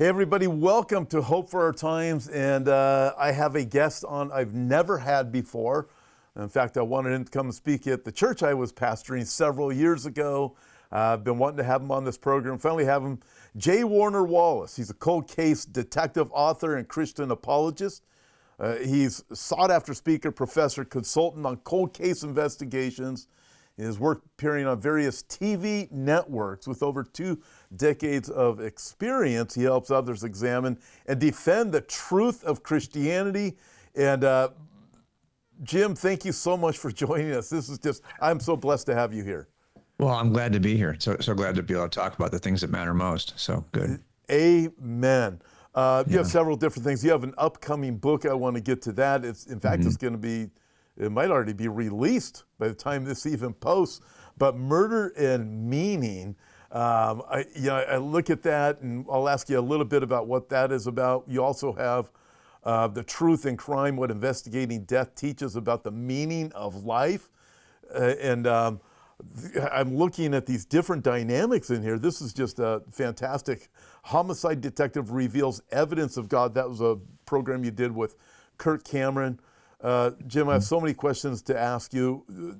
Hey everybody, welcome to Hope for Our Times, and I have a guest on I've never had before. In fact, I wanted him to come and speak at the church I was pastoring several years ago. I've been wanting to have him on this program. Finally have him, J Warner Wallace. He's a cold case detective, author, and Christian apologist. He's sought-after speaker, professor, consultant on cold case investigations. His work appearing on various TV networks with over 2 decades of experience. He helps others examine and defend the truth of Christianity. And Jim, thank you so much for joining us. I'm so blessed to have you here. Well, I'm glad to be here. So glad to be able to talk about the things that matter most. So good. Amen. You have several different things. You have an upcoming book. I want to get to that. It's going to be, it might already be released by the time this even posts, but Murder and Meaning. I look at that and I'll ask you a little bit about what that is about. You also have The Truth in Crime, What Investigating Death Teaches About the Meaning of Life. I'm looking at these different dynamics in here. This is just a fantastic. Homicide Detective Reveals Evidence of God. That was a program you did with Kirk Cameron. Jim, I have so many questions to ask you.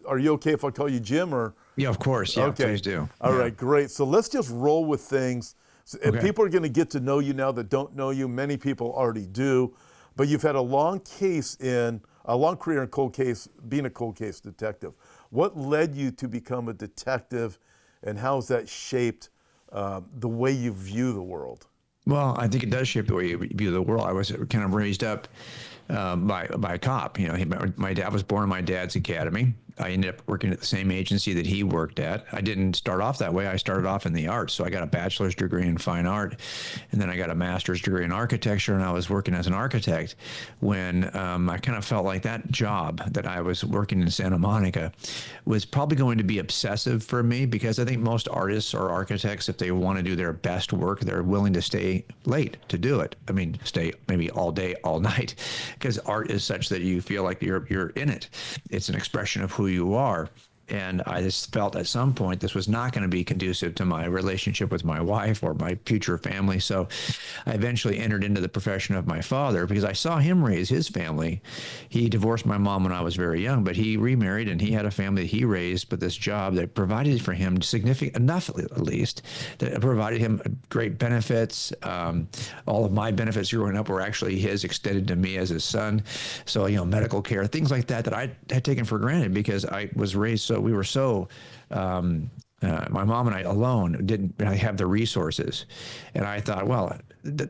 Are you okay if I call you Jim? Or? Yeah, of course. Yeah, okay. Please do. All right, great. So let's just roll with things. And people are going to get to know you now that don't know you. Many people already do. But you've had a long career in cold case, being a cold case detective. What led you to become a detective, and how has that shaped the way you view the world? Well, I think it does shape the way you view the world. I was kind of raised up by a cop. You know, my dad was born in my dad's academy. I ended up working at the same agency that he worked at. I didn't start off that way. I started off in the arts. So I got a bachelor's degree in fine art, and then I got a master's degree in architecture, and I was working as an architect when I kind of felt like that job that I was working in Santa Monica was probably going to be obsessive for me, because I think most artists or architects, if they want to do their best work, they're willing to stay late to do it. I mean, stay maybe all day, all night, because art is such that you feel like you're in it. It's an expression of who you are. And I just felt at some point this was not going to be conducive to my relationship with my wife or my future family. So I eventually entered into the profession of my father, because I saw him raise his family. He divorced my mom when I was very young, but he remarried and he had a family that he raised with this job that provided for him significant enough, at least, that provided him great benefits. All of my benefits growing up were actually his, extended to me as his son. So, medical care, things like that I had taken for granted because I was raised so. We were so, my mom and I alone didn't have the resources. And I thought, well,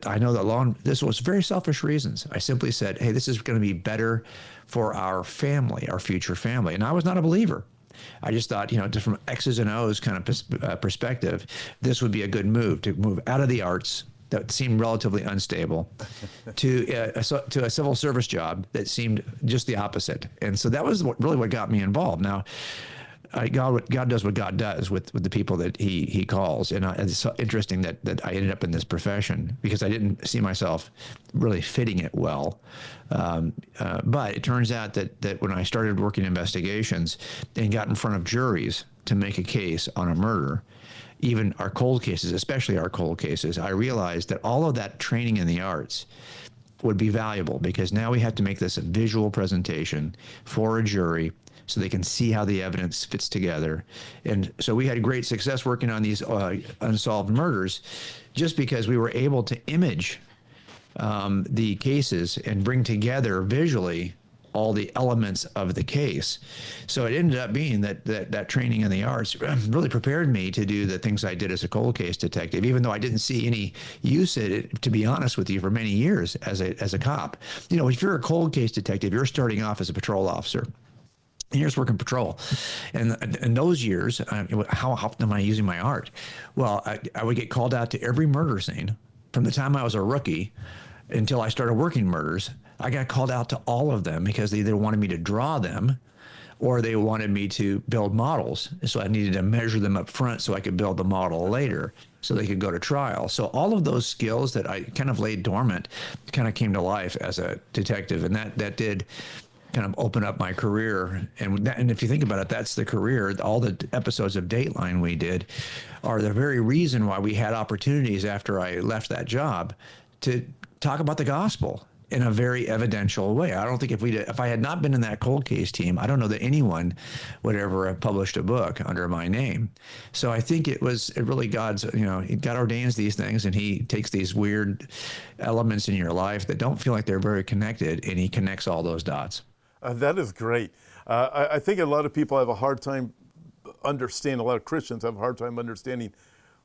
I know that this was very selfish reasons. I simply said, hey, this is going to be better for our family, our future family. And I was not a believer. I just thought, just from X's and O's kind of perspective, this would be a good move to move out of the arts that seemed relatively unstable to a civil service job that seemed just the opposite. And so that was really what got me involved. Now, God does what God does with the people that he calls. And it's so interesting that I ended up in this profession, because I didn't see myself really fitting it well. But it turns out that when I started working investigations and got in front of juries to make a case on a murder, even our cold cases, especially our cold cases, I realized that all of that training in the arts would be valuable, because now we have to make this a visual presentation for a jury so they can see how the evidence fits together. And so we had great success working on these unsolved murders, just because we were able to image the cases and bring together visually all the elements of the case. So it ended up being that training in the arts really prepared me to do the things I did as a cold case detective, even though I didn't see any use in it, to be honest with you, for many years as a cop. If you're a cold case detective, you're starting off as a patrol officer. And you're just working patrol. And in those years, how often am I using my art? Well, I would get called out to every murder scene from the time I was a rookie until I started working murders. I got called out to all of them because they either wanted me to draw them or they wanted me to build models. So I needed to measure them up front so I could build the model later so they could go to trial. So all of those skills that I kind of laid dormant kind of came to life as a detective. And that did kind of open up my career. And if you think about it, that's the career. All the episodes of Dateline we did are the very reason why we had opportunities after I left that job to talk about the gospel in a very evidential way. I don't think if I had not been in that cold case team, I don't know that anyone would ever have published a book under my name. So I think it really God's, God ordains these things, and he takes these weird elements in your life that don't feel like they're very connected, and he connects all those dots. That is great. I think a lot of people have a hard time understanding, a lot of Christians have a hard time understanding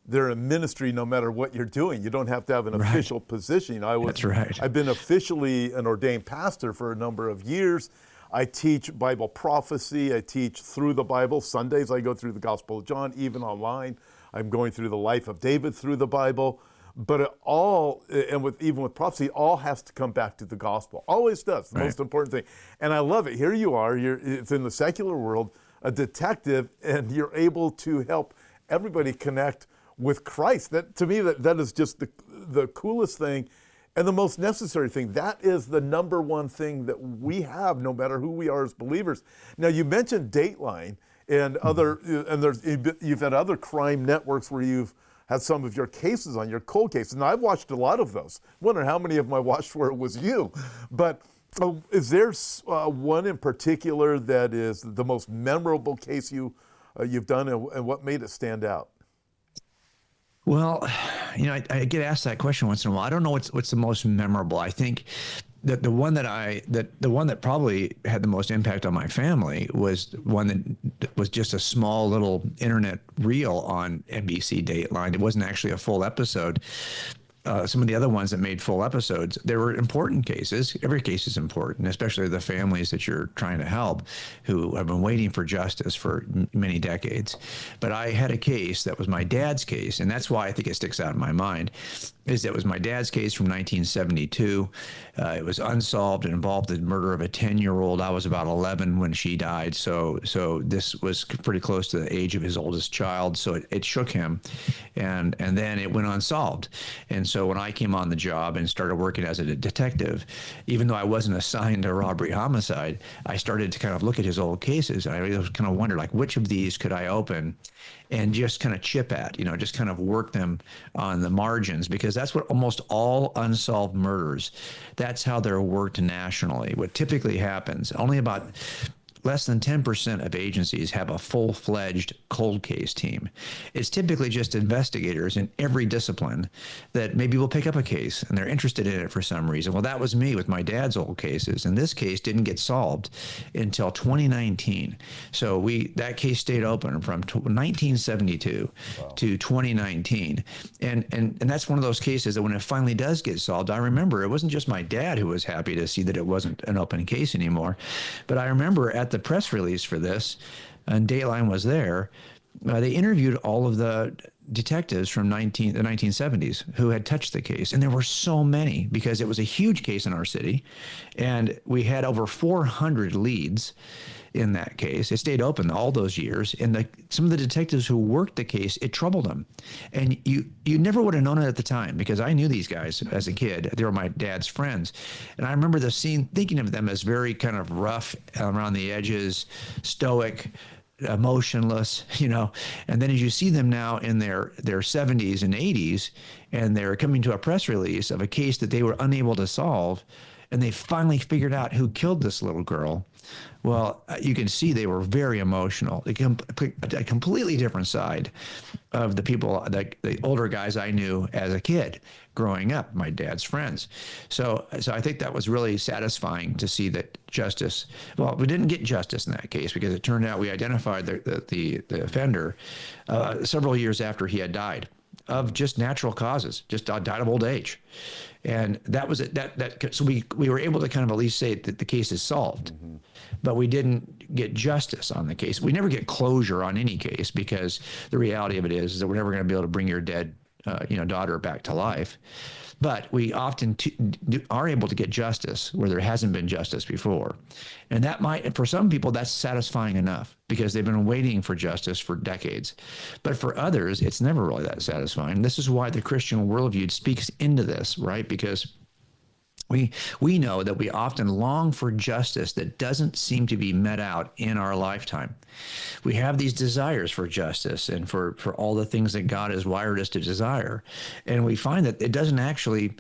they're in ministry no matter what you're doing. You don't have to have an official position. That's right. I've been officially an ordained pastor for a number of years. I teach Bible prophecy. I teach through the Bible. Sundays I go through the Gospel of John, even online. I'm going through the life of David through the Bible. But it all, and even with prophecy, all has to come back to the gospel. Always does, the most important thing. And I love it. Here you are, it's in the secular world, a detective, and you're able to help everybody connect with Christ. That, to me, that is just the coolest thing and the most necessary thing. That is the number one thing that we have, no matter who we are as believers. Now, you mentioned Dateline and you've had other crime networks where you've had some of your cases on, your cold cases, and I've watched a lot of those. I wonder how many of them I watched where it was you. But is there one in particular that is the most memorable case you've done, and what made it stand out? Well, I get asked that question once in a while. I don't know what's the most memorable. I think that the one that probably had the most impact on my family was one that was just a small little internet reel on NBC Dateline. It wasn't actually a full episode. Some of the other ones that made full episodes, they were important cases. Every case is important, especially the families that you're trying to help who have been waiting for justice for many decades. But I had a case that was my dad's case, and that's why I think it sticks out in my mind, is that it was my dad's case from 1972. It was unsolved. It involved the murder of a 10-year-old. I was about 11 when she died, so this was pretty close to the age of his oldest child, so it shook him, and then it went unsolved. And so when I came on the job and started working as a detective, even though I wasn't assigned to robbery homicide, I started to kind of look at his old cases, and I was kind of wondered, like, which of these could I open and just kind of chip at, just kind of work them on the margins, because that's what almost all unsolved murders, that's how they're worked nationally. What typically happens, only about less than 10% of agencies have a full-fledged cold case team. It's typically just investigators in every discipline that maybe will pick up a case and they're interested in it for some reason. Well, that was me with my dad's old cases, and this case didn't get solved until 2019. So that case stayed open from 1972 to 2019. And that's one of those cases that when it finally does get solved, I remember it wasn't just my dad who was happy to see that it wasn't an open case anymore, but I remember at the press release for this, and Dateline was there, they interviewed all of the detectives from the 1970s who had touched the case. And there were so many because it was a huge case in our city. And we had over 400 leads in that case. It stayed open all those years. And some of the detectives who worked the case, it troubled them. And you never would have known it at the time, because I knew these guys as a kid. They were my dad's friends. And I remember the scene, thinking of them as very kind of rough around the edges, stoic, emotionless, and then as you see them now in their 70s and 80s, and they're coming to a press release of a case that they were unable to solve, and they finally figured out who killed this little girl. Well, you can see they were very emotional. A completely different side of the people, the older guys I knew as a kid growing up, my dad's friends. So I think that was really satisfying to see that justice. Well, we didn't get justice in that case because it turned out we identified the offender several years after he had died of just natural causes, just died of old age. And that was it. So we were able to kind of at least say that the case is solved, but we didn't get justice on the case. We never get closure on any case, because the reality of it is that we're never going to be able to bring your dead, daughter back to life. But we often are able to get justice where there hasn't been justice before. And that might, for some people, that's satisfying enough because they've been waiting for justice for decades. But for others, it's never really that satisfying. This is why the Christian worldview speaks into this, right? Because We know that we often long for justice that doesn't seem to be met out in our lifetime. We have these desires for justice and for all the things that God has wired us to desire. And we find that it doesn't actually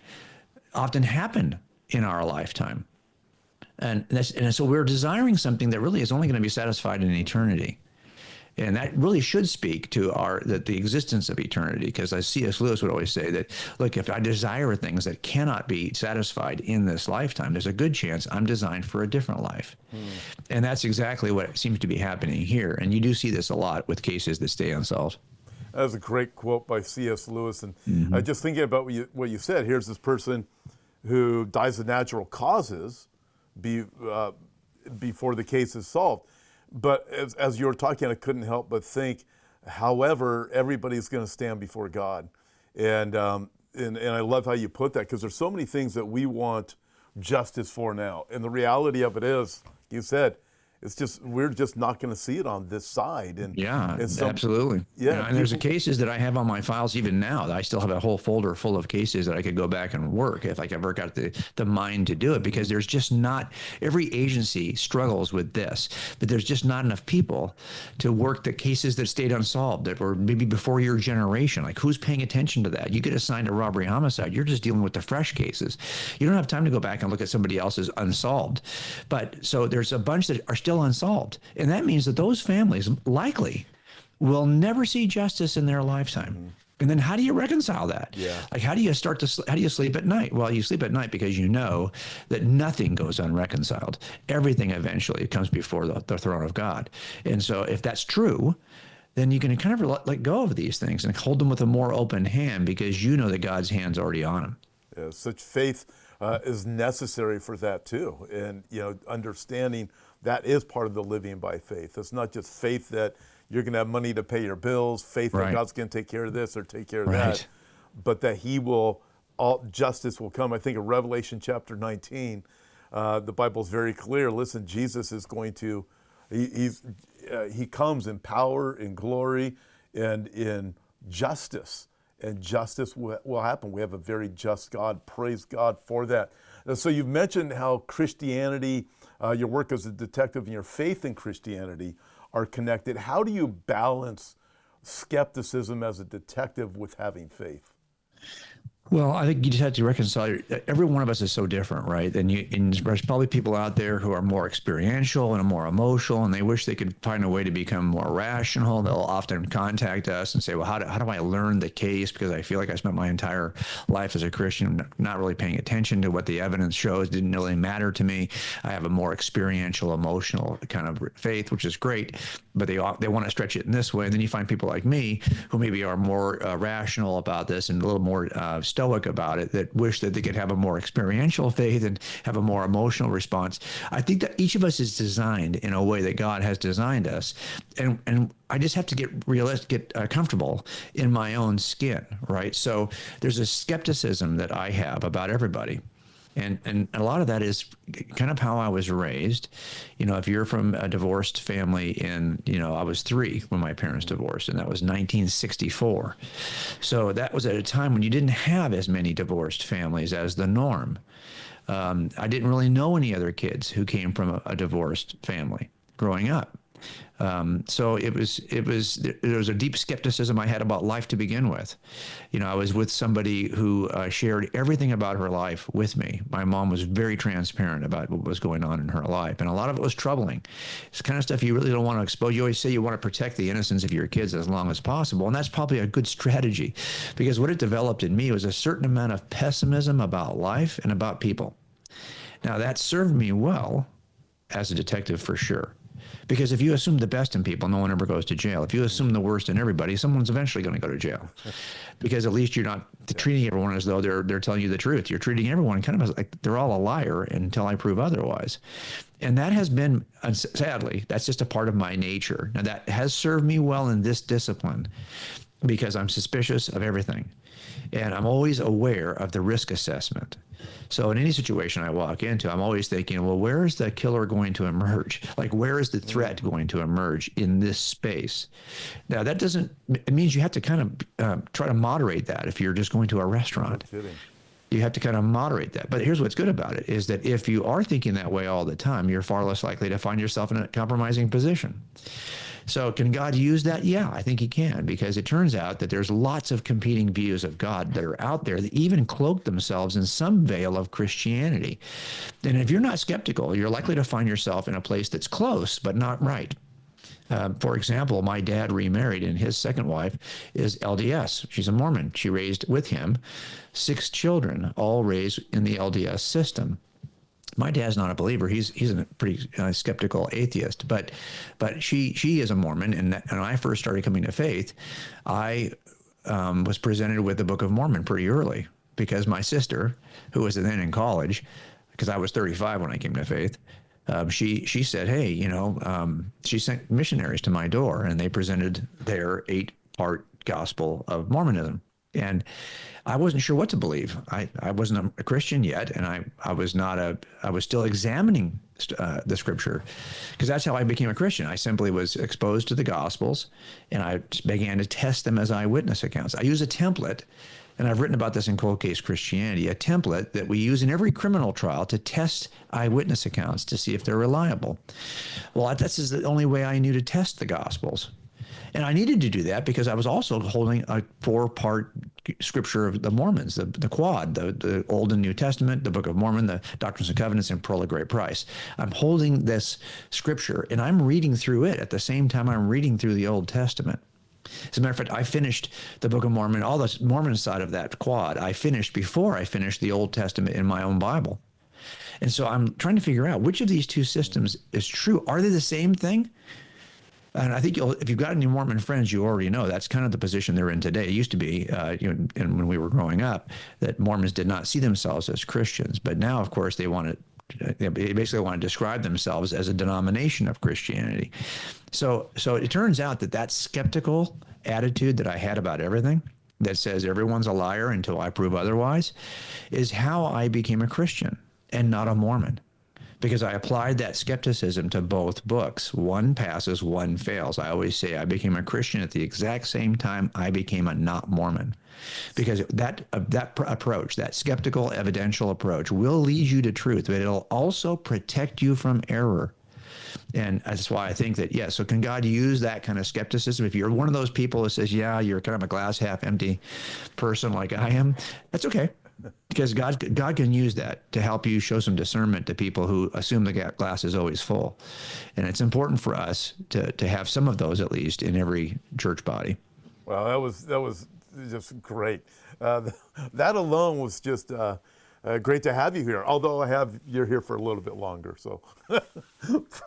often happen in our lifetime. And so we're desiring something that really is only going to be satisfied in eternity. And that really should speak to the existence of eternity, because as C.S. Lewis would always say that, look, if I desire things that cannot be satisfied in this lifetime, there's a good chance I'm designed for a different life. And that's exactly what seems to be happening here. And you do see this a lot with cases that stay unsolved. That was a great quote by C.S. Lewis. And just thinking about what you said, here's this person who dies of natural causes before the case is solved. But as you were talking, I couldn't help but think, however, everybody's going to stand before God. And I love how you put that, because there's so many things that we want justice for now. And the reality of it is, you said, it's just, we're just not going to see it on this side. And absolutely. Yeah. And there's cases that I have on my files even now that I still have a whole folder full of cases that I could go back and work if I ever got the mind to do it, because there's just not, every agency struggles with this, but there's just not enough people to work the cases that stayed unsolved, that were maybe before your generation. Like, who's paying attention to that? You get assigned a robbery homicide, you're just dealing with the fresh cases. You don't have time to go back and look at somebody else's unsolved. But so there's a bunch that are still unsolved. And that means that those families likely will never see justice in their lifetime. And then how do you reconcile that? Yeah. Like, how do you sleep at night? Well, you sleep at night because you know that nothing goes unreconciled. Everything eventually comes before the throne of God. And so if that's true, then you can kind of let go of these things and hold them with a more open hand, because you know that God's hand's already on them. Yeah, such faith is necessary for that too. And, understanding that is part of the living by faith. It's not just faith that you're going to have money to pay your bills, faith that God's going to take care of this or take care of that, but that all justice will come. I think in Revelation chapter 19, the Bible's very clear. Listen, Jesus is going to, he comes in power, in glory, and in justice. And justice will happen. We have a very just God. Praise God for that. So you've mentioned how Christianity, your work as a detective and your faith in Christianity are connected. How do you balance skepticism as a detective with having faith? Well, I think you just have to reconcile. Every one of us is so different, right? And there's probably people out there who are more experiential and more emotional, and they wish they could find a way to become more rational. They'll often contact us and say, well, how do I learn the case? Because I feel like I spent my entire life as a Christian not really paying attention to what the evidence shows. It didn't really matter to me. I have a more experiential, emotional kind of faith, which is great, but they want to stretch it in this way. And then you find people like me who maybe are more rational about this and a little more stoic about it, that wish that they could have a more experiential faith and have a more emotional response. I think that each of us is designed in a way that God has designed us, and I just have to get comfortable in my own skin, right? So there's a skepticism that I have about everybody. And a lot of that is kind of how I was raised. If you're from a divorced family, I was 3 when my parents divorced, and that was 1964. So that was at a time when you didn't have as many divorced families as the norm. I didn't really know any other kids who came from a divorced family growing up. So there was a deep skepticism I had about life to begin with. I was with somebody who shared everything about her life with me. My mom was very transparent about what was going on in her life, and a lot of it was troubling. It's the kind of stuff you really don't want to expose. You always say you want to protect the innocence of your kids as long as possible, and that's probably a good strategy, because what it developed in me was a certain amount of pessimism about life and about people. Now, that served me well as a detective for sure. Because if you assume the best in people, no one ever goes to jail. If you assume the worst in everybody, someone's eventually going to go to jail. Because at least you're not treating everyone as though they're telling you the truth. You're treating everyone kind of as like they're all a liar until I prove otherwise. And that has been, sadly, that's just a part of my nature. Now, that has served me well in this discipline because I'm suspicious of everything. And I'm always aware of the risk assessment. So in any situation I walk into, I'm always thinking, well, where is the killer going to emerge? Like, where is the threat going to emerge in this space? Now, it means you have to kind of try to moderate that if you're just going to a restaurant. No kidding. You have to kind of moderate that. But here's what's good about it is that if you are thinking that way all the time, you're far less likely to find yourself in a compromising position. So can God use that? Yeah, I think he can, because it turns out that there's lots of competing views of God that are out there that even cloak themselves in some veil of Christianity. And if you're not skeptical, you're likely to find yourself in a place that's close, but not right. For example, my dad remarried, and his second wife is LDS. She's a Mormon. She raised with him 6 children, all raised in the LDS system. My dad's not a believer. He's a pretty skeptical atheist, but she is a Mormon. And when I first started coming to faith, I was presented with the Book of Mormon pretty early, because my sister, who was then in college, because I was 35 when I came to faith, she said, hey, she sent missionaries to my door, and they presented their 8-part gospel of Mormonism. And I wasn't sure what to believe. I wasn't a Christian yet, and I was still examining the scripture, because that's how I became a Christian. I simply was exposed to the gospels, and I began to test them as eyewitness accounts. I use a template, and I've written about this in Cold Case Christianity, a template that we use in every criminal trial to test eyewitness accounts to see if they're reliable. Well, this is the only way I knew to test the gospels. And I needed to do that because I was also holding a 4-part scripture of the Mormons, the quad, the Old and New Testament, the Book of Mormon, the Doctrines and Covenants, and Pearl of Great Price. I'm holding this scripture, and I'm reading through it at the same time I'm reading through the Old Testament. As a matter of fact, I finished the Book of Mormon, all the Mormon side of that quad, I finished before I finished the Old Testament in my own Bible. And so I'm trying to figure out which of these two systems is true. Are they the same thing? And I think if you've got any Mormon friends, you already know that's kind of the position they're in today. It used to be, and when we were growing up, that Mormons did not see themselves as Christians. But now, of course, they basically want to describe themselves as a denomination of Christianity. So it turns out that skeptical attitude that I had about everything, that says everyone's a liar until I prove otherwise, is how I became a Christian and not a Mormon. Because I applied that skepticism to both books. One passes, one fails. I always say I became a Christian at the exact same time I became a not Mormon. Because that approach, that skeptical evidential approach, will lead you to truth, but it'll also protect you from error. And that's why I think that, yes, so can God use that kind of skepticism? If you're one of those people that says, yeah, you're kind of a glass half empty person like I am, that's okay. Because God can use that to help you show some discernment to people who assume the glass is always full. And it's important for us to have some of those, at least, in every church body. Well, that was just great. That alone was just great to have you here. Although you're here for a little bit longer, so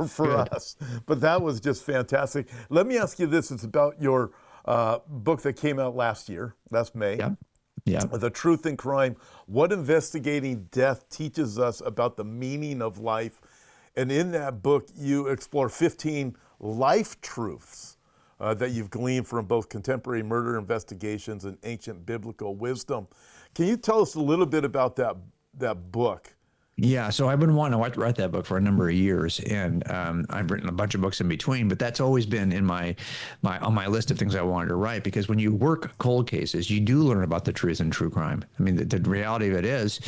for us. But that was just fantastic. Let me ask you this: it's about your book that came out last year. Last May. Yeah. Yeah. The Truth in Crime, What Investigating Death Teaches Us About the Meaning of Life. And in that book, you explore 15 life truths that you've gleaned from both contemporary murder investigations and ancient biblical wisdom. Can you tell us a little bit about that book? Yeah, so I've been wanting to write that book for a number of years, and I've written a bunch of books in between, but that's always been in on my list of things I wanted to write, because when you work cold cases, you do learn about the truth in true crime. I mean, the reality of it is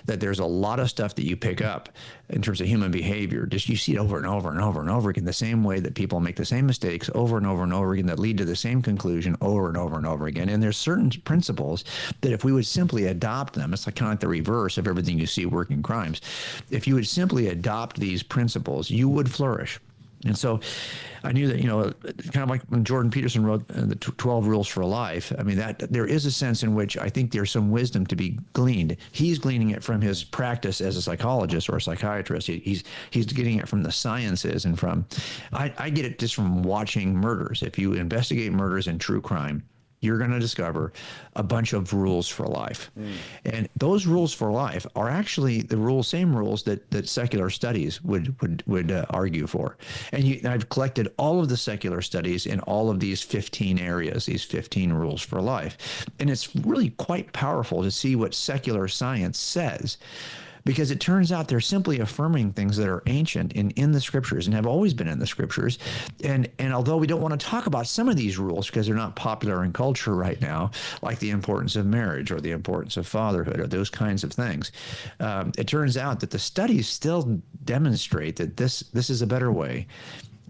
that there's a lot of stuff that you pick up in terms of human behavior. Just you see it over and over and over and over again, the same way that people make the same mistakes over and over and over again that lead to the same conclusion over and over and over again. And there's certain principles that if we would simply adopt them, it's kind of like the reverse of everything you see working crimes. If you would simply adopt these principles, you would flourish. And so I knew that, kind of like when Jordan Peterson wrote the 12 Rules for Life, I mean, that there is a sense in which I think there's some wisdom to be gleaned. He's gleaning it from his practice as a psychologist or a psychiatrist. He's getting it from the sciences and I get it just from watching murders. If you investigate murders and true crime, you're going to discover a bunch of rules for life. And those rules for life are actually the same rules that secular studies would argue for. And I've collected all of the secular studies in all of these 15 areas, these 15 rules for life. And it's really quite powerful to see what secular science says. because it turns out they're simply affirming things that are ancient in the scriptures and have always been in the scriptures. And although we don't want to talk about some of these rules because they're not popular in culture right now, like the importance of marriage or the importance of fatherhood or those kinds of things, it turns out that the studies still demonstrate that this is a better way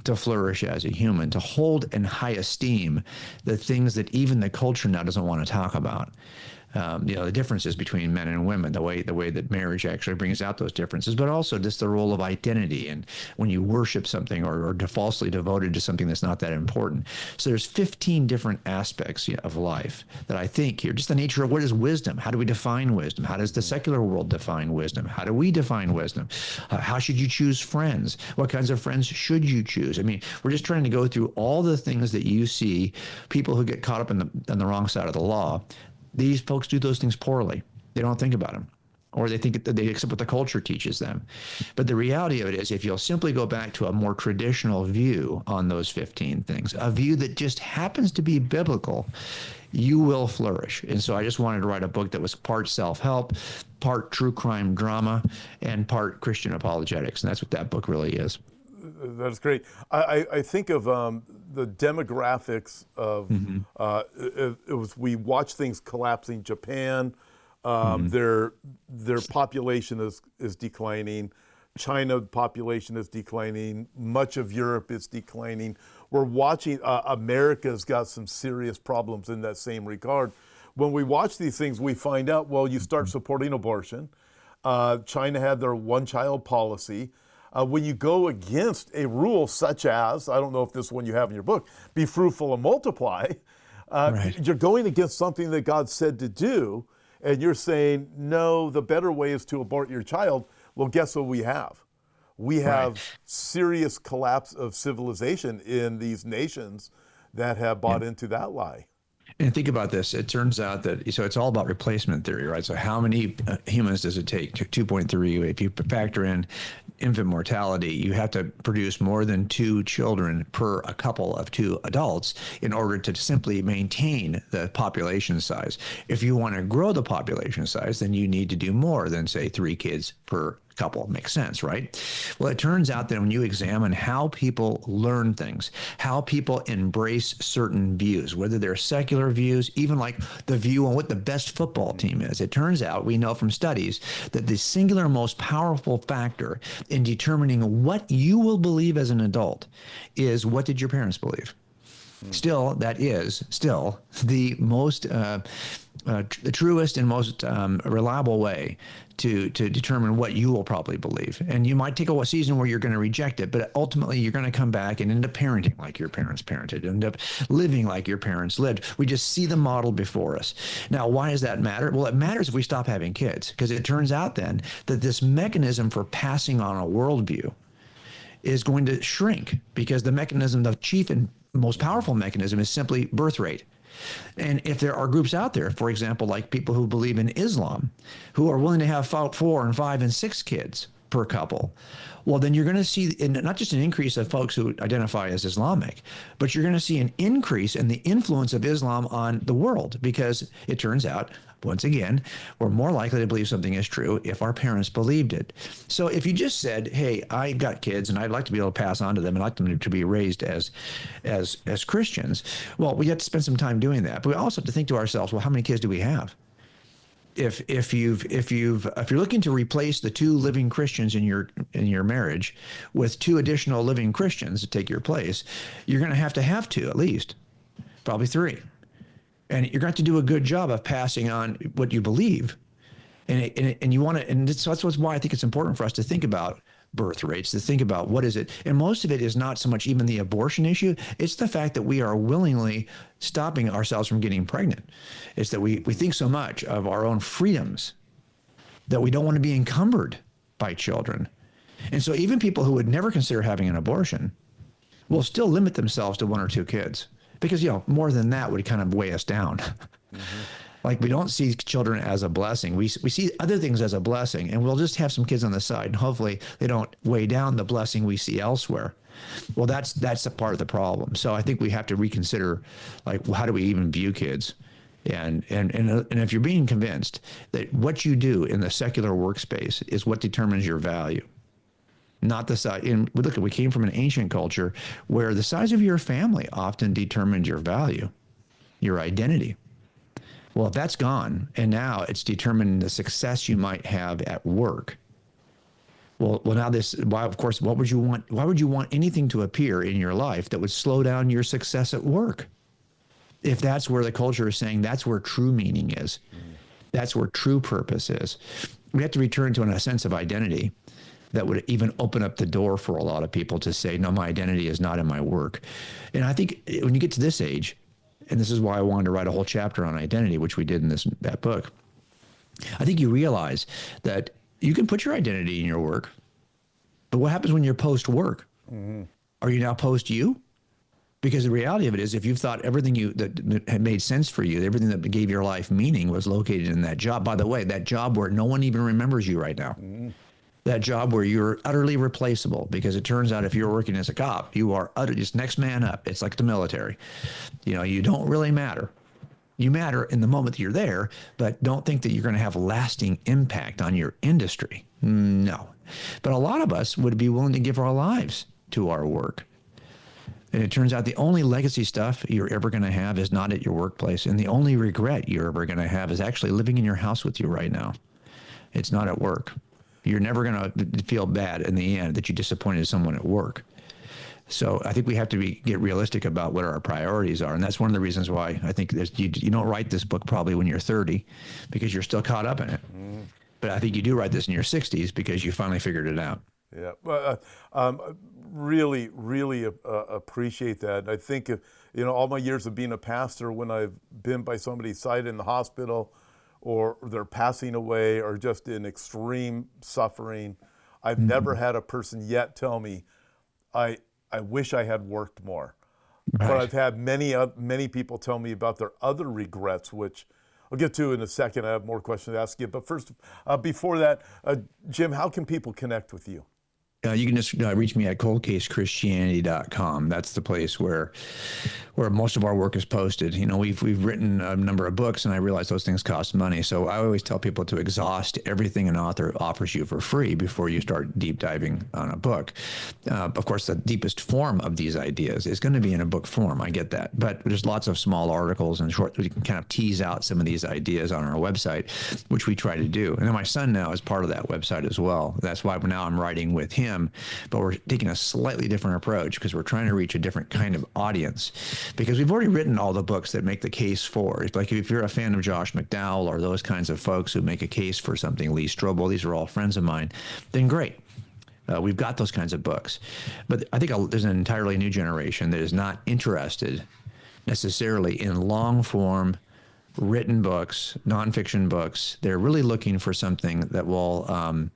to flourish as a human, to hold in high esteem the things that even the culture now doesn't want to talk about. The differences between men and women, the way that marriage actually brings out those differences, but also just the role of identity and when you worship something or falsely devoted to something that's not that important. So there's 15 different aspects of life that I think here, just the nature of what is wisdom? How do we define wisdom? How does the secular world define wisdom? How do we define wisdom? How should you choose friends? What kinds of friends should you choose? I mean, we're just trying to go through all the things that you see people who get caught up on the wrong side of the law. These folks do those things poorly. They don't think about them, or they think that they accept what the culture teaches them. But the reality of it is, if you'll simply go back to a more traditional view on those 15 things, a view that just happens to be biblical, you will flourish. And so I just wanted to write a book that was part self-help, part true crime drama, and part Christian apologetics. And that's what that book really is. That's great. I think of the demographics of it was, we watch things collapsing. Japan, their population is declining. China population is declining. Much of Europe is declining. We're watching America's got some serious problems in that same regard. When we watch these things, we find out, well, you start supporting abortion. China had their one-child policy. When you go against a rule such as, I don't know if this one you have in your book, be fruitful and multiply, right. You're going against something that God said to do, and you're saying, no, the better way is to abort your child. Well, guess what we have? We have serious collapse of civilization in these nations that have bought into that lie. And think about this. It turns out that, so it's all about replacement theory, right? So how many humans does it take? 2.3. If you factor in infant mortality, you have to produce more than 2 children per a couple of 2 adults in order to simply maintain the population size. If you want to grow the population size, then you need to do more than, say, 3 kids per couple. Makes sense, right? Well, it turns out that when you examine how people learn things, how people embrace certain views, whether they're secular views, even like the view on what the best football team is, it turns out, we know from studies, that the singular most powerful factor in determining what you will believe as an adult is, what did your parents believe? Still, that is still the most, the truest and most reliable way to determine what you will probably believe. And you might take a season where you're going to reject it, but ultimately you're going to come back and end up parenting like your parents parented, end up living like your parents lived. We just see the model before us. Now, why does that matter? Well, it matters if we stop having kids, because it turns out then that this mechanism for passing on a worldview is going to shrink, because the mechanism, the chief and most powerful mechanism, is simply birth rate. And if there are groups out there, for example, like people who believe in Islam, who are willing to have 4 and 5 and 6 kids per couple, well, then you're going to see not just an increase of folks who identify as Islamic, but you're going to see an increase in the influence of Islam on the world, because it turns out, once again, we're more likely to believe something is true if our parents believed it. So if you just said, hey, I've got kids and I'd like to be able to pass on to them and I'd like them to be raised as Christians, well, we have to spend some time doing that. But we also have to think to ourselves, well, how many kids do we have? If you're looking to replace the 2 living Christians in your marriage with 2 additional living Christians to take your place, you're going to have 2 at least, probably 3. And you're going to have to do a good job of passing on what you believe. And you want to, and so that's why I think it's important for us to think about birth rates, to think about what is it. And most of it is not so much even the abortion issue. It's the fact that we are willingly stopping ourselves from getting pregnant. It's that we think so much of our own freedoms that we don't want to be encumbered by children. And so even people who would never consider having an abortion will still limit themselves to 1 or 2 kids. Because, more than that would kind of weigh us down. Mm-hmm. Like, we don't see children as a blessing. We see other things as a blessing, and we'll just have some kids on the side, and hopefully they don't weigh down the blessing we see elsewhere. Well, that's a part of the problem. So I think we have to reconsider, like, how do we even view kids? And if you're being convinced that what you do in the secular workspace is what determines your value, not the size. And look, we came from an ancient culture where the size of your family often determined your value, your identity. Well, if that's gone, and now it's determining the success you might have at work. Well, now why, of course, what would you want? Why would you want anything to appear in your life that would slow down your success at work? If that's where the culture is saying that's where true meaning is, that's where true purpose is. We have to return to a sense of identity that would even open up the door for a lot of people to say, no, my identity is not in my work. And I think when you get to this age, and this is why I wanted to write a whole chapter on identity, which we did in that book, I think you realize that you can put your identity in your work, but what happens when you're post-work? Are you now post-you? Because the reality of it is, if you've thought everything that had made sense for you, everything that gave your life meaning was located in that job. By the way, that job where no one even remembers you right now. That job where you're utterly replaceable, because it turns out if you're working as a cop, you are just next man up. It's like the military. You don't really matter. You matter in the moment that you're there, but don't think that you're going to have lasting impact on your industry. No. But a lot of us would be willing to give our lives to our work. And it turns out the only legacy stuff you're ever going to have is not at your workplace. And the only regret you're ever going to have is actually living in your house with you right now. It's not at work. You're never going to feel bad in the end that you disappointed someone at work. So I think we have to get realistic about what our priorities are. And that's one of the reasons why I think you don't write this book probably when you're 30, because you're still caught up in it. But I think you do write this in your 60s because you finally figured it out. Yeah, really, really appreciate that. And I think, all my years of being a pastor, when I've been by somebody's side in the hospital, or they're passing away, or just in extreme suffering, I've never had a person yet tell me, I wish I had worked more. Right. But I've had many people tell me about their other regrets, which I'll get to in a second. I have more questions to ask you. But first, before that, Jim, how can people connect with you? You can just reach me at coldcasechristianity.com. That's the place where most of our work is posted. We've written a number of books, and I realize those things cost money. So I always tell people to exhaust everything an author offers you for free before you start deep diving on a book. Of course, the deepest form of these ideas is going to be in a book form. I get that. But there's lots of small articles and short, we can kind of tease out some of these ideas on our website, which we try to do. And then my son now is part of that website as well. That's why now I'm writing with him. But we're taking a slightly different approach because we're trying to reach a different kind of audience, because we've already written all the books that make the case for it. Like if you're a fan of Josh McDowell or those kinds of folks who make a case for something, Lee Strobel, these are all friends of mine, then great. We've got those kinds of books. But I think there's an entirely new generation that is not interested necessarily in long form written books, nonfiction books. They're really looking for something that will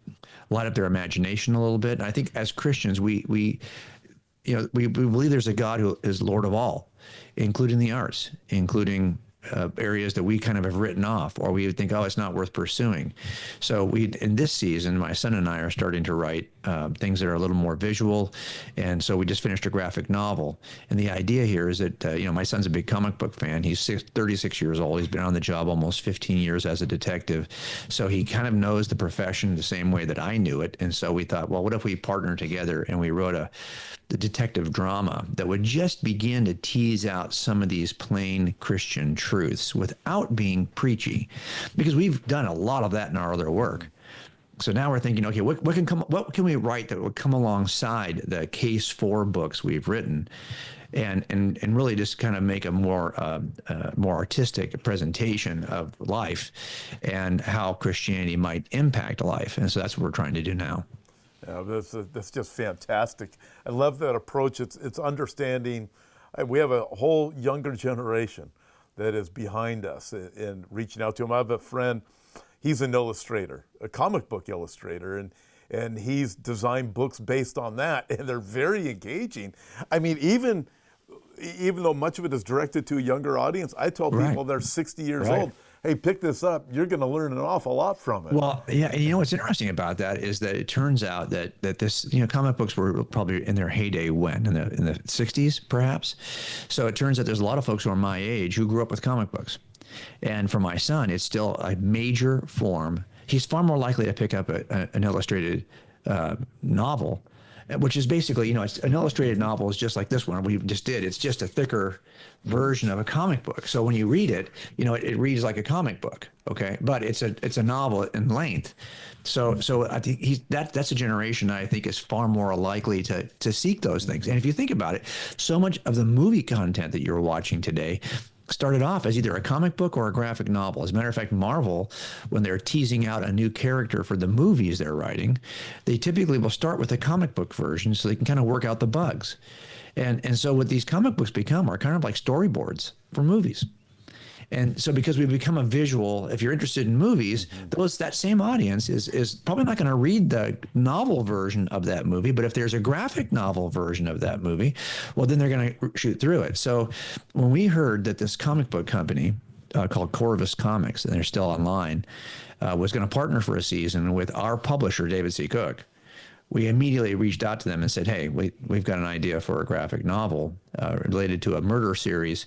light up their imagination a little bit. And I think as Christians, we believe there's a God who is Lord of all, including the arts, including areas that we kind of have written off, or we would think, oh, it's not worth pursuing. So in this season, my son and I are starting to write things that are a little more visual. And so we just finished a graphic novel. And the idea here is that, my son's a big comic book fan. He's 36 years old. He's been on the job almost 15 years as a detective. So he kind of knows the profession the same way that I knew it. And so we thought, well, what if we partnered together and we wrote the detective drama that would just begin to tease out some of these plain Christian truths without being preachy, because we've done a lot of that in our other work. So now we're thinking, okay, what can we write that would come alongside the case for books we've written, and really just kind of make a more artistic presentation of life and how Christianity might impact life. And so that's what we're trying to do now. Yeah, that's just fantastic. I love that approach. It's understanding. We have a whole younger generation that is behind us in reaching out to them. I have a friend, he's an illustrator, a comic book illustrator, and he's designed books based on that, and they're very engaging. I mean, even though much of it is directed to a younger audience, I tell people they're 60 years old, hey, pick this up. You're going to learn an awful lot from it. Well, yeah, and what's interesting about that is that it turns out that this, comic books were probably in their heyday when? In the 60s, perhaps? So it turns out there's a lot of folks who are my age who grew up with comic books. And for my son, it's still a major form. He's far more likely to pick up an illustrated novel, which is basically, it's an illustrated novel is just like this one we just did. It's just a thicker version of a comic book. So when you read it, it reads like a comic book, okay? But it's a novel in length. So I think that's a generation I think is far more likely to seek those things. And if you think about it, so much of the movie content that you're watching today started off as either a comic book or a graphic novel. As a matter of fact, Marvel, when they're teasing out a new character for the movies they're writing, they typically will start with a comic book version so they can kind of work out the bugs. And so what these comic books become are kind of like storyboards for movies. And so because we've become a visual, if you're interested in movies, that same audience is probably not going to read the novel version of that movie. But if there's a graphic novel version of that movie, well, then they're going to shoot through it. So when we heard that this comic book company called Corvus Comics, and they're still online, was going to partner for a season with our publisher, David C. Cook, we immediately reached out to them and said, hey, we've got an idea for a graphic novel related to a murder series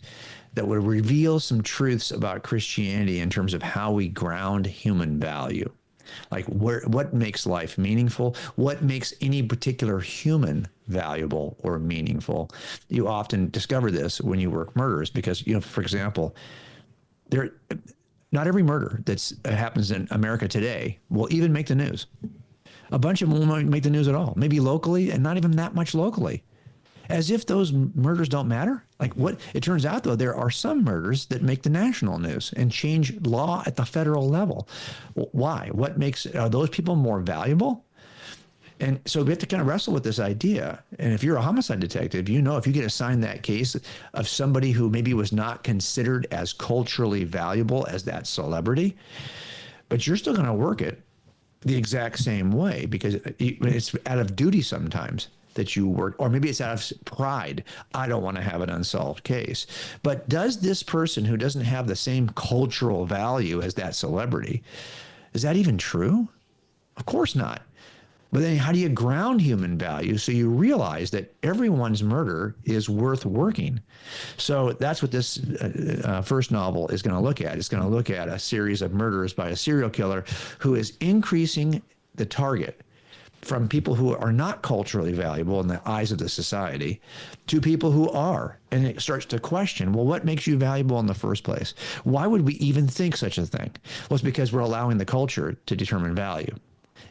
that would reveal some truths about Christianity in terms of how we ground human value. Like what makes life meaningful? What makes any particular human valuable or meaningful? You often discover this when you work murders because, for example, not every murder that happens in America today will even make the news. A bunch of them won't make the news at all, maybe locally and not even that much locally. As if those murders don't matter. Like what it turns out, though, there are some murders that make the national news and change law at the federal level. Why? What makes those people more valuable? And so we have to kind of wrestle with this idea. And if you're a homicide detective, if you get assigned that case of somebody who maybe was not considered as culturally valuable as that celebrity, but you're still going to work it the exact same way because it's out of duty sometimes that you work, or maybe it's out of pride. I don't want to have an unsolved case. But does this person who doesn't have the same cultural value as that celebrity, is that even true? Of course not. But then how do you ground human value so you realize that everyone's murder is worth working? So that's what this first novel is going to look at. It's going to look at a series of murders by a serial killer who is increasing the target from people who are not culturally valuable in the eyes of the society to people who are. And it starts to question, well, what makes you valuable in the first place? Why would we even think such a thing? Well, it's because we're allowing the culture to determine value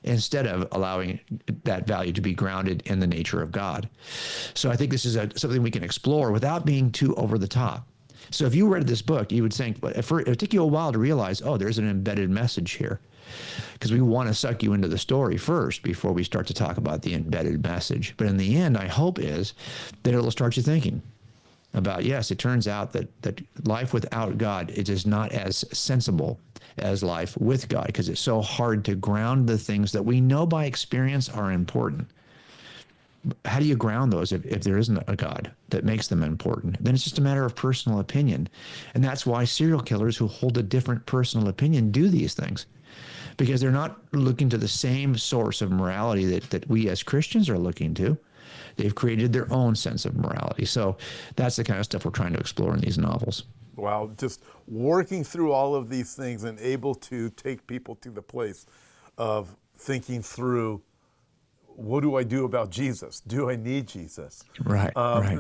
instead of allowing that value to be grounded in the nature of God. So I think this is something we can explore without being too over the top. So if you read this book, you would think, it would take you a while to realize, there's an embedded message here. Because we want to suck you into the story first before we start to talk about the embedded message. But in the end, I hope is that it'll start you thinking about, yes, it turns out that life without God, it is not as sensible as life with God because it's so hard to ground the things that we know by experience are important. How do you ground those if there isn't a God that makes them important? Then it's just a matter of personal opinion. And that's why serial killers who hold a different personal opinion do these things. Because they're not looking to the same source of morality that we as Christians are looking to. They've created their own sense of morality. So that's the kind of stuff we're trying to explore in these novels. Wow, just working through all of these things and able to take people to the place of thinking through, what do I do about Jesus? Do I need Jesus? Right, right.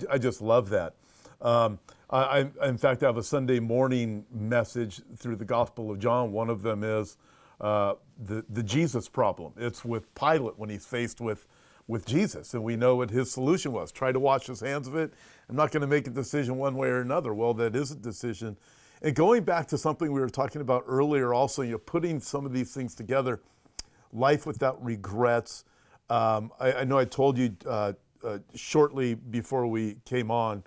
I just love that. In fact, I have a Sunday morning message through the Gospel of John. One of them is the Jesus problem. It's with Pilate when he's faced with Jesus, and we know what his solution was. Try to wash his hands of it. I'm not going to make a decision one way or another. Well, that is a decision. And going back to something we were talking about earlier also, putting some of these things together, life without regrets. I know I told you shortly before we came on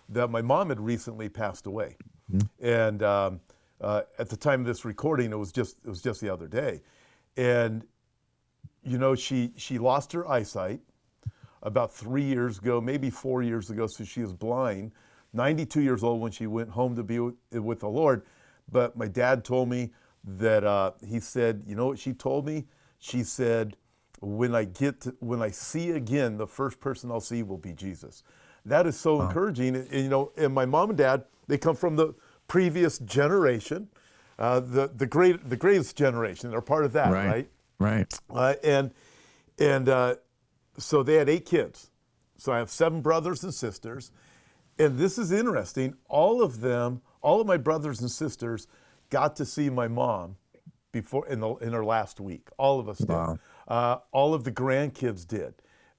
that my mom had recently passed away. Mm-hmm. And at the time of this recording, it was just the other day. And, she lost her eyesight about 3 years ago, maybe 4 years ago, so she is blind, 92 years old when she went home to be with the Lord. But my dad told me that he said, you know what she told me? She said, when I see again, the first person I'll see will be Jesus. That is so encouraging. And my mom and dad, they come from previous generation, the greatest generation. They're part of that, right? Right. So they had 8 kids. So I have 7 brothers and sisters. And this is interesting. All of my brothers and sisters got to see my mom before in her last week. All of us did. Wow. All of the grandkids did.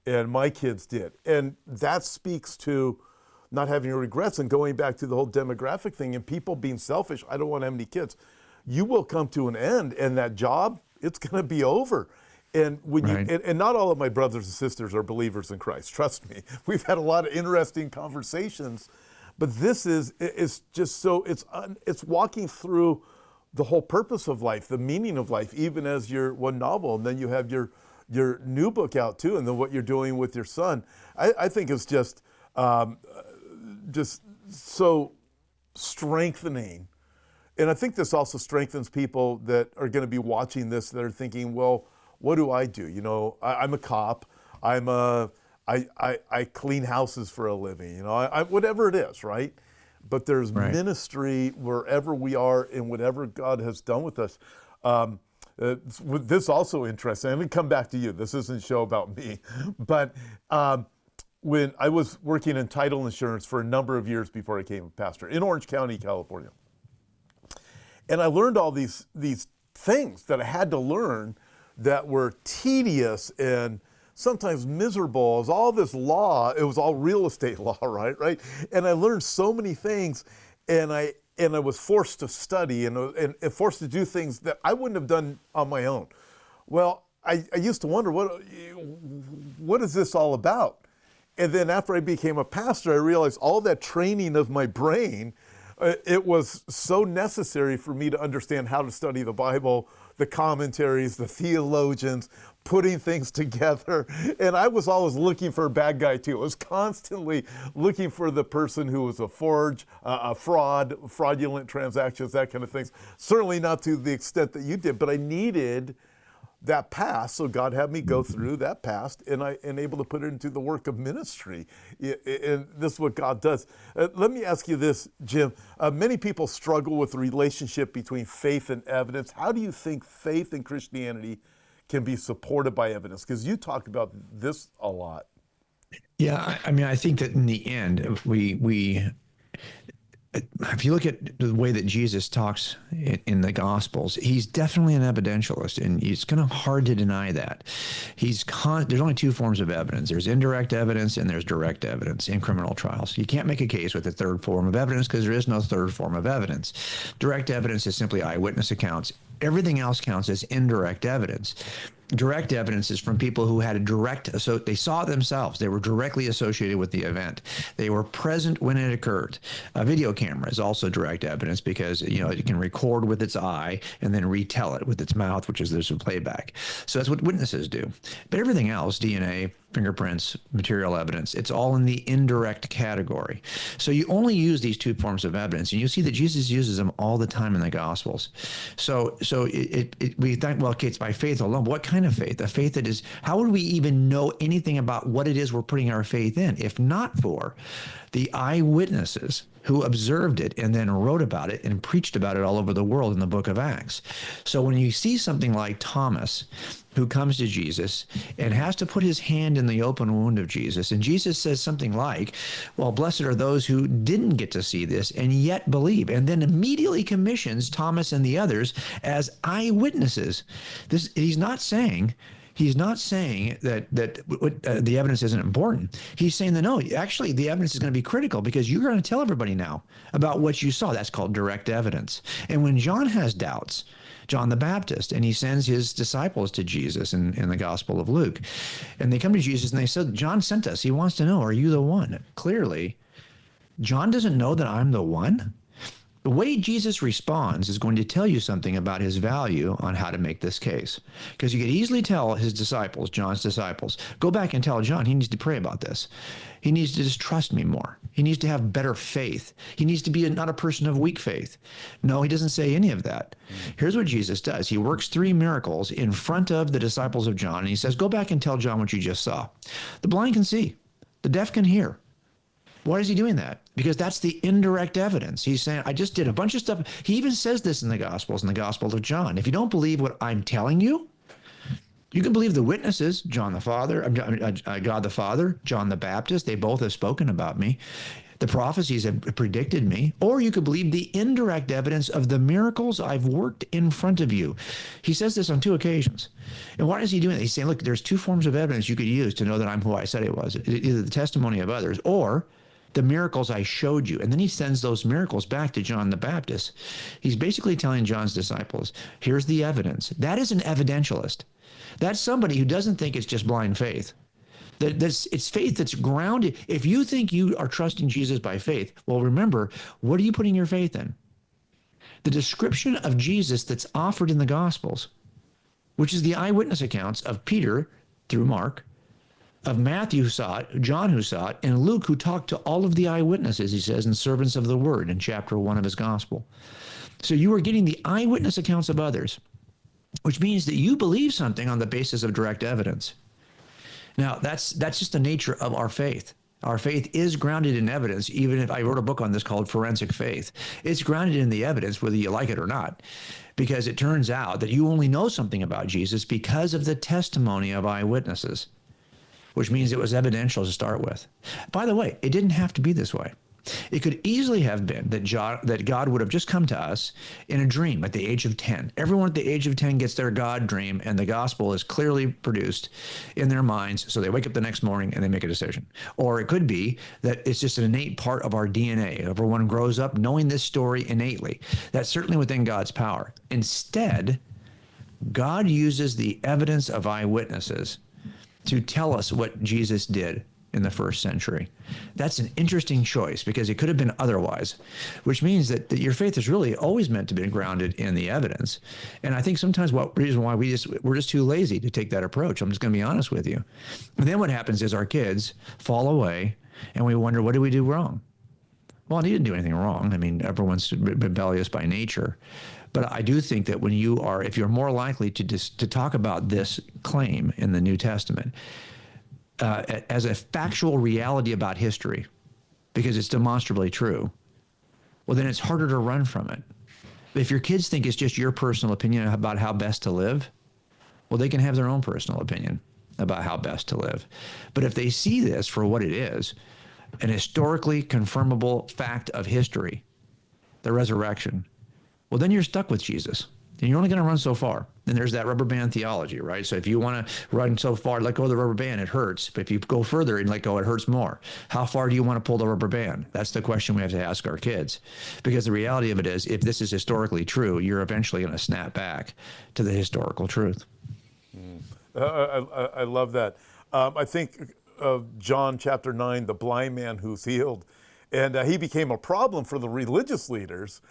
And my kids did. And that speaks to not having regrets and going back to the whole demographic thing and people being selfish. I don't want to have any kids. You will come to an end, and that job, it's going to be over. And when and not all of my brothers and sisters are believers in Christ. Trust me, we've had a lot of interesting conversations, but this is just so it's walking through the whole purpose of life, the meaning of life, even as your one novel, and then you have your new book out too, and then what you're doing with your son. I think it's just so strengthening. And I think this also strengthens people that are going to be watching this that are thinking, well, what do I do? You know, I'm a cop. I clean houses for a living. You know, I whatever it is, right? But there's ministry wherever we are and whatever God has done with us. This also interesting. I'm going to come back to you. This isn't a show about me, but when I was working in title insurance for a number of years before I became a pastor in Orange County, California. And I learned all these things that I had to learn that were tedious and sometimes miserable. It was all this law. It was all real estate law, right? And I learned so many things, and I was forced to study and forced to do things that I wouldn't have done on my own. Well, I used to wonder, what is this all about? And then after I became a pastor, I realized all that training of my brain, it was so necessary for me to understand how to study the Bible, the commentaries, the theologians, putting things together. And I was always looking for a bad guy too. I was constantly looking for the person who was a fraudulent transactions, that kind of things. Certainly not to the extent that you did, but I needed that past, so God had me go through that past, and I am able to put it into the work of ministry. And this is what God does. Let me ask you this, Jim. Many people struggle with the relationship between faith and evidence. How do you think faith and Christianity can be supported by evidence? Because you talk about this a lot. Yeah, I mean, I think that in the end, if you look at the way that Jesus talks in the Gospels, he's definitely an evidentialist, and it's kind of hard to deny that. There's only 2 forms of evidence. There's indirect evidence and there's direct evidence in criminal trials. You can't make a case with a third form of evidence because there is no third form of evidence. Direct evidence is simply eyewitness accounts. Everything else counts as indirect evidence. Direct evidence is from people who had they saw it themselves. They were directly associated with the event. They were present when it occurred. A video camera is also direct evidence because, it can record with its eye and then retell it with its mouth, which is there's a playback. So that's what witnesses do. But everything else, DNA, fingerprints, material evidence, it's all in the indirect category. So you only use these 2 forms of evidence, and you see that Jesus uses them all the time in the Gospels. So we think, well, okay, it's by faith alone. But what kind of faith? A faith that is, how would we even know anything about what it is we're putting our faith in if not for the eyewitnesses who observed it and then wrote about it and preached about it all over the world in the book of Acts? So when you see something like Thomas, who comes to Jesus and has to put his hand in the open wound of Jesus, and Jesus says something like, well, blessed are those who didn't get to see this and yet believe, and then immediately commissions Thomas and the others as eyewitnesses. He's not saying that the evidence isn't important. He's saying that, no, actually, the evidence is going to be critical because you're going to tell everybody now about what you saw. That's called direct evidence. And when John has doubts, John the Baptist, and he sends his disciples to Jesus in the Gospel of Luke, and they come to Jesus and they said, John sent us. He wants to know, are you the one? Clearly, John doesn't know that I'm the one. The way Jesus responds is going to tell you something about his value on how to make this case. Because you could easily tell his disciples, John's disciples, go back and tell John he needs to pray about this. He needs to just trust me more. He needs to have better faith. He needs to be not a person of weak faith. No, he doesn't say any of that. Here's what Jesus does. He works 3 miracles in front of the disciples of John, and he says, go back and tell John what you just saw. The blind can see. The deaf can hear. Why is he doing that? Because that's the indirect evidence. He's saying, I just did a bunch of stuff. He even says this in the Gospels, in the Gospel of John. If you don't believe what I'm telling you, you can believe the witnesses, John the Father, God the Father, John the Baptist. They both have spoken about me. The prophecies have predicted me. Or you could believe the indirect evidence of the miracles I've worked in front of you. He says this on 2 occasions. And why is he doing that? He's saying, look, there's 2 forms of evidence you could use to know that I'm who I said I was. Either the testimony of others or the miracles I showed you. And then he sends those miracles back to John the Baptist. He's basically telling John's disciples, here's the evidence. That is an evidentialist. That's somebody who doesn't think it's just blind faith. It's faith that's grounded. If you think you are trusting Jesus by faith, well, remember, what are you putting your faith in? The description of Jesus that's offered in the Gospels, which is the eyewitness accounts of Peter through Mark, of Matthew who saw it, John who saw it, and Luke who talked to all of the eyewitnesses, he says, and servants of the word in chapter 1 of his gospel. So you are getting the eyewitness accounts of others, which means that you believe something on the basis of direct evidence. Now, that's just the nature of our faith. Our faith is grounded in evidence, even if I wrote a book on this called Forensic Faith. It's grounded in the evidence, whether you like it or not, because it turns out that you only know something about Jesus because of the testimony of eyewitnesses, which means it was evidential to start with. By the way, it didn't have to be this way. It could easily have been that God would have just come to us in a dream at the age of 10. Everyone at the age of 10 gets their God dream, and the gospel is clearly produced in their minds, so they wake up the next morning and they make a decision. Or it could be that it's just an innate part of our DNA. Everyone grows up knowing this story innately. That's certainly within God's power. Instead, God uses the evidence of eyewitnesses to tell us what Jesus did in the first century. That's an interesting choice because it could have been otherwise, which means that your faith is really always meant to be grounded in the evidence. And I think sometimes reason why we're just too lazy to take that approach. I'm just going to be honest with you. And then what happens is our kids fall away and we wonder, what did we do wrong? Well, he didn't do anything wrong. I mean, everyone's rebellious by nature. But I do think that if you're more likely to talk about this claim in the New Testament as a factual reality about history, because it's demonstrably true, well, then it's harder to run from it. If your kids think it's just your personal opinion about how best to live, well, they can have their own personal opinion about how best to live. But if they see this for what it is, an historically confirmable fact of history, the resurrection, well, then you're stuck with Jesus. And you're only going to run so far. And there's that rubber band theology, right? So if you want to run so far, let go of the rubber band, it hurts. But if you go further and let go, it hurts more. How far do you want to pull the rubber band? That's the question we have to ask our kids. Because the reality of it is, if this is historically true, you're eventually going to snap back to the historical truth. I love that. I think of John chapter 9, the blind man who's healed. And he became a problem for the religious leaders.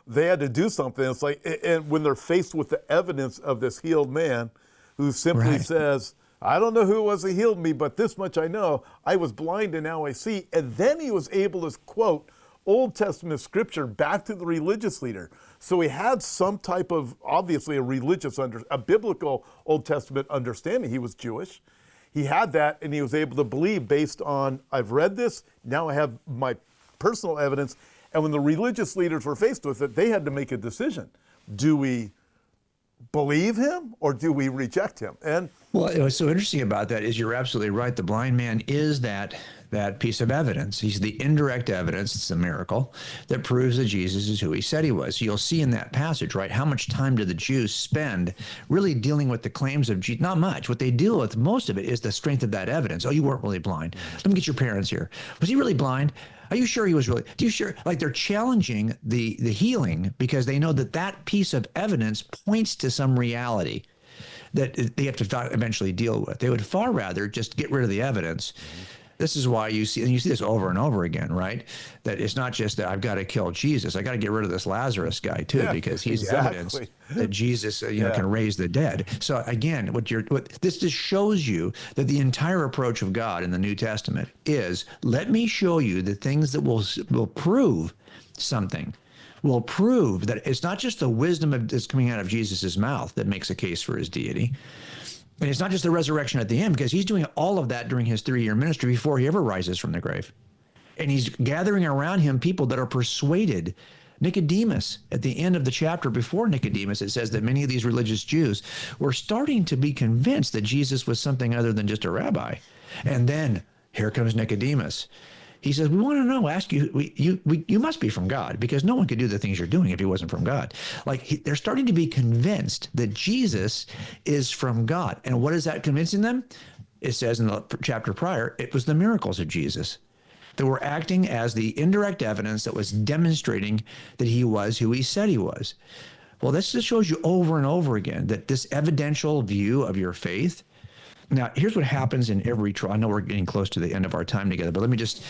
They had to do something. It's like, and when they're faced with the evidence of this healed man who simply says, I don't know who it was that healed me, but this much I know, I was blind and now I see. And then he was able to quote Old Testament scripture back to the religious leader. So he had some type of, obviously a biblical Old Testament understanding. He was Jewish. He had that and he was able to believe based on, I've read this, now I have my personal evidence. And when the religious leaders were faced with it, they had to make a decision. Do we believe him or do we reject him? And well, what's so interesting about that is you're absolutely right. The blind man is that piece of evidence. He's the indirect evidence, it's a miracle, that proves that Jesus is who he said he was. You'll see in that passage, right, how much time did the Jews spend really dealing with the claims of Jesus? Not much. What they deal with, most of it, is the strength of that evidence. Oh, you weren't really blind. Let me get your parents here. Was he really blind? Are you sure he was really? Do you sure? Like they're challenging the healing because they know that piece of evidence points to some reality that they have to eventually deal with. They would far rather just get rid of the evidence. This is why you see this over and over again, right? That it's not just that I've got to kill Jesus. I got to get rid of this Lazarus guy too, because he's evidence that Jesus, can raise the dead. So again, what this just shows you that the entire approach of God in the New Testament is, let me show you the things that will prove something. Will prove that it's not just the wisdom that's coming out of Jesus's mouth that makes a case for his deity. And it's not just the resurrection at the end, because he's doing all of that during his 3-year ministry before he ever rises from the grave. And he's gathering around him people that are persuaded. Nicodemus, at the end of the chapter before Nicodemus, it says that many of these religious Jews were starting to be convinced that Jesus was something other than just a rabbi. And then here comes Nicodemus. He says, we want to know, ask you, you must be from God, because no one could do the things you're doing if he wasn't from God. They're starting to be convinced that Jesus is from God. And what is that convincing them? It says in the chapter prior, it was the miracles of Jesus that were acting as the indirect evidence that was demonstrating that he was who he said he was. Well, this just shows you over and over again that this evidential view of your faith. Now, here's what happens in every trial. I know we're getting close to the end of our time together, but let me just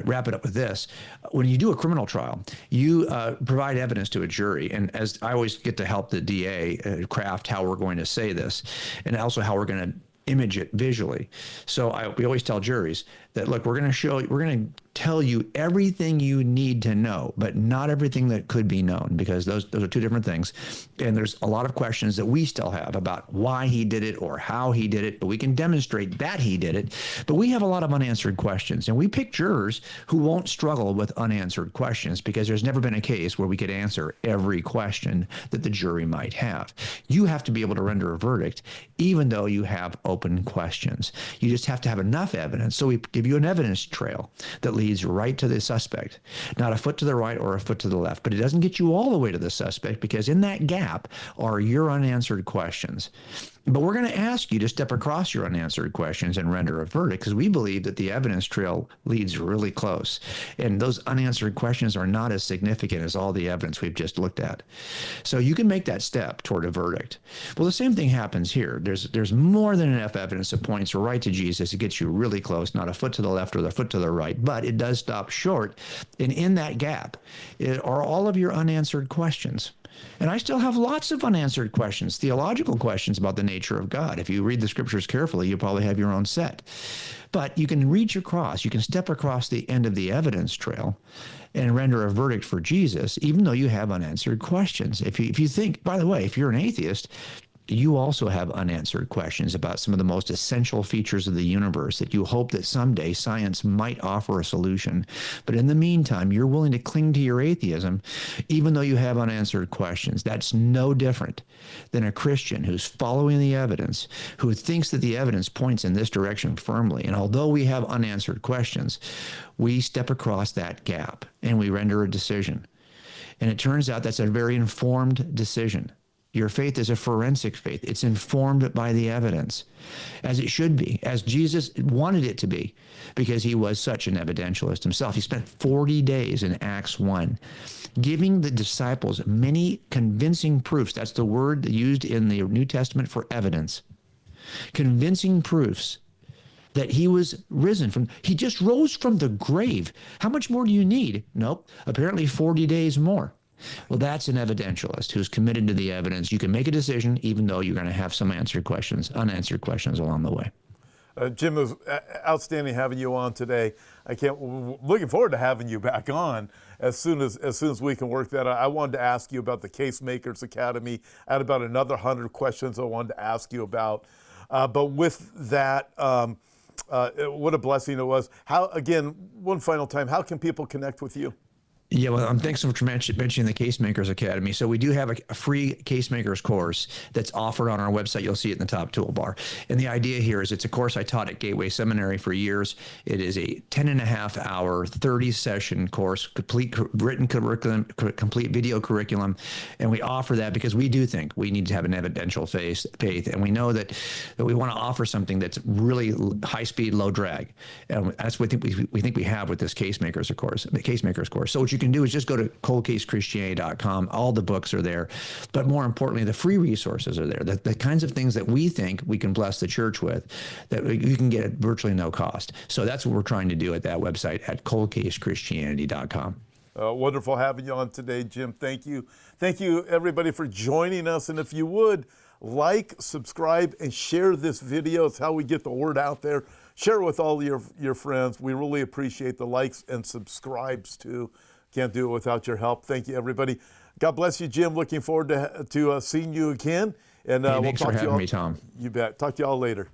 wrap it up with this. When you do a criminal trial, you provide evidence to a jury. And as I always get to help the DA craft how we're going to say this, and also how we're going to image it visually. So we always tell juries that, look, we're going to tell you everything you need to know, but not everything that could be known, because those are two different things. And there's a lot of questions that we still have about why he did it or how he did it, but we can demonstrate that he did it. But we have a lot of unanswered questions, and we pick jurors who won't struggle with unanswered questions, because there's never been a case where we could answer every question that the jury might have. You have to be able to render a verdict, even though you have open questions. You just have to have enough evidence. So we give you an evidence trail that leads right to the suspect, not a foot to the right or a foot to the left, but it doesn't get you all the way to the suspect, because in that gap are your unanswered questions. But we're going to ask you to step across your unanswered questions and render a verdict, because we believe that the evidence trail leads really close. And those unanswered questions are not as significant as all the evidence we've just looked at. So you can make that step toward a verdict. Well, the same thing happens here. There's more than enough evidence that points right to Jesus. It gets you really close, not a foot to the left or the foot to the right, but it does stop short. And in that gap are all of your unanswered questions. And I still have lots of unanswered questions, theological questions about the nature of God. If you read the scriptures carefully, you probably have your own set. But you can reach across, you can step across the end of the evidence trail and render a verdict for Jesus, even though you have unanswered questions. If you think, by the way, if you're an atheist, you also have unanswered questions about some of the most essential features of the universe that you hope that someday science might offer a solution. But in the meantime, you're willing to cling to your atheism, even though you have unanswered questions. That's no different than a Christian who's following the evidence, who thinks that the evidence points in this direction firmly. And although we have unanswered questions, we step across that gap and we render a decision. And it turns out that's a very informed decision. Your faith is a forensic faith. It's informed by the evidence, as it should be, as Jesus wanted it to be, because he was such an evidentialist himself. He spent 40 days in Acts 1 giving the disciples many convincing proofs. That's the word used in the New Testament for evidence. Convincing proofs that he was risen he just rose from the grave. How much more do you need? Nope, apparently 40 days more. Well, that's an evidentialist who's committed to the evidence. You can make a decision even though you're going to have some unanswered questions along the way. Jim, it was outstanding having you on today. Looking forward to having you back on as soon as we can work that out. I wanted to ask you about the Casemakers Academy. I had about another 100 questions I wanted to ask you about. But with that, what a blessing it was. Again, one final time, how can people connect with you? Yeah, well, thanks so much for mentioning the Casemakers Academy. So we do have a free Casemakers course that's offered on our website. You'll see it in the top toolbar. And the idea here is it's a course I taught at Gateway Seminary for years. It is a 10.5-hour, 30-session course, complete written curriculum, complete video curriculum. And we offer that because we do think we need to have an evidential faith. And we know that we want to offer something that's really high speed, low drag. And that's what we think we have with this Casemakers course. So what you can do is just go to coldcasechristianity.com. All the books are there. But more importantly, the free resources are there. The kinds of things that we think we can bless the church with, that you can get at virtually no cost. So that's what we're trying to do at that website at coldcasechristianity.com. Wonderful having you on today, Jim. Thank you. Thank you, everybody, for joining us. And if you would, like, subscribe, and share this video. It's how we get the word out there. Share it with all your friends. We really appreciate the likes and subscribes, too. Can't do it without your help. Thank you, everybody. God bless you, Jim. Looking forward to seeing you again. And hey, thanks for having me, Tom. You bet. Talk to you all later.